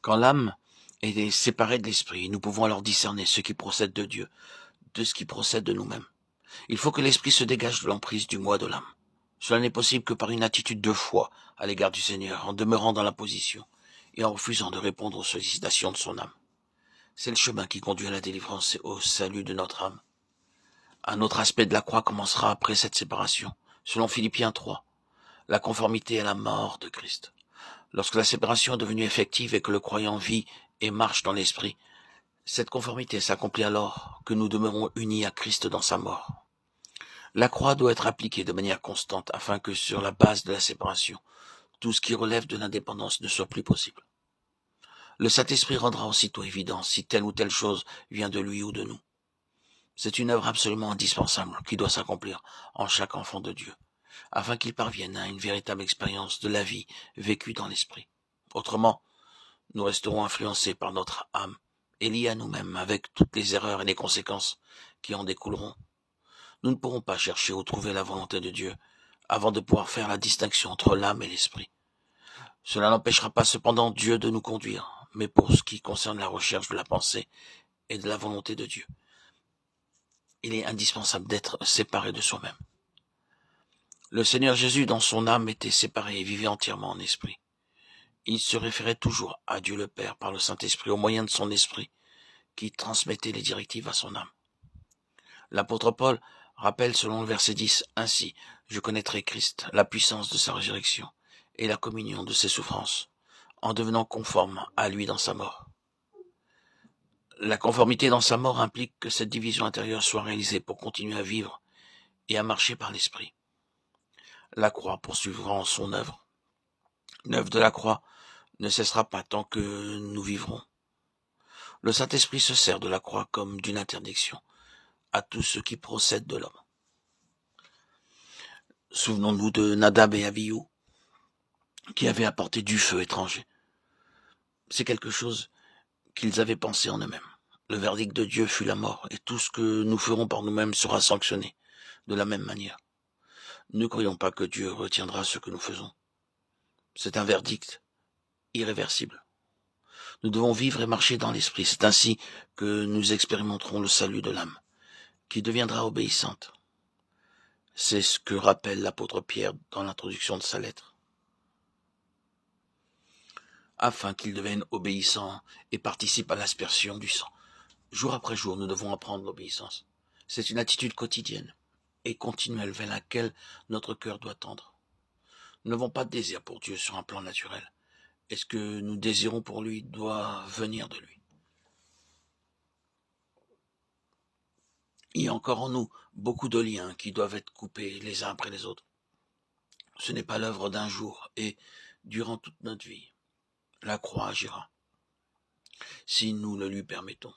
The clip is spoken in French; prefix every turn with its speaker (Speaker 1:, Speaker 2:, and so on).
Speaker 1: Quand l'âme est séparée de l'esprit, nous pouvons alors discerner ce qui procède de Dieu, de ce qui procède de nous-mêmes. Il faut que l'esprit se dégage de l'emprise du moi de l'âme. Cela n'est possible que par une attitude de foi à l'égard du Seigneur, en demeurant dans la position et en refusant de répondre aux sollicitations de son âme. C'est le chemin qui conduit à la délivrance et au salut de notre âme. Un autre aspect de la croix commencera après cette séparation. Selon Philippiens 3, la conformité à la mort de Christ. Lorsque la séparation est devenue effective et que le croyant vit et marche dans l'esprit, cette conformité s'accomplit alors que nous demeurons unis à Christ dans sa mort. La croix doit être appliquée de manière constante afin que sur la base de la séparation, tout ce qui relève de l'indépendance ne soit plus possible. Le Saint-Esprit rendra aussitôt évident si telle ou telle chose vient de lui ou de nous. C'est une œuvre absolument indispensable qui doit s'accomplir en chaque enfant de Dieu, afin qu'il parvienne à une véritable expérience de la vie vécue dans l'esprit. Autrement, nous resterons influencés par notre âme et liés à nous-mêmes avec toutes les erreurs et les conséquences qui en découleront. Nous ne pourrons pas chercher ou trouver la volonté de Dieu avant de pouvoir faire la distinction entre l'âme et l'esprit. Cela n'empêchera pas cependant Dieu de nous conduire, mais pour ce qui concerne la recherche de la pensée et de la volonté de Dieu, il est indispensable d'être séparé de soi-même. Le Seigneur Jésus, dans son âme, était séparé et vivait entièrement en esprit. Il se référait toujours à Dieu le Père par le Saint-Esprit au moyen de son esprit, qui transmettait les directives à son âme. L'apôtre Paul rappelle selon le verset 10, « Ainsi, je connaîtrai Christ, la puissance de sa résurrection et la communion de ses souffrances, en devenant conforme à lui dans sa mort. » La conformité dans sa mort implique que cette division intérieure soit réalisée pour continuer à vivre et à marcher par l'esprit. La croix poursuivra son œuvre. L'œuvre de la croix ne cessera pas tant que nous vivrons. Le Saint-Esprit se sert de la croix comme d'une interdiction à tout ce qui procède de l'homme. Souvenons-nous de Nadab et Abihu, qui avaient apporté du feu étranger. C'est quelque chose qu'ils avaient pensé en eux-mêmes. Le verdict de Dieu fut la mort, et tout ce que nous ferons par nous-mêmes sera sanctionné de la même manière. Ne croyons pas que Dieu retiendra ce que nous faisons. C'est un verdict irréversible. Nous devons vivre et marcher dans l'esprit. C'est ainsi que nous expérimenterons le salut de l'âme, qui deviendra obéissante. C'est ce que rappelle l'apôtre Pierre dans l'introduction de sa lettre. Afin qu'il devienne obéissant et participe à l'aspersion du sang. Jour après jour, nous devons apprendre l'obéissance. C'est une attitude quotidienne et continuelle vers laquelle notre cœur doit tendre. Nous n'avons pas de désir pour Dieu sur un plan naturel. Et ce que nous désirons pour lui doit venir de lui. Il y a encore en nous beaucoup de liens qui doivent être coupés les uns après les autres. Ce n'est pas l'œuvre d'un jour et durant toute notre vie. La croix agira, si nous le lui permettons.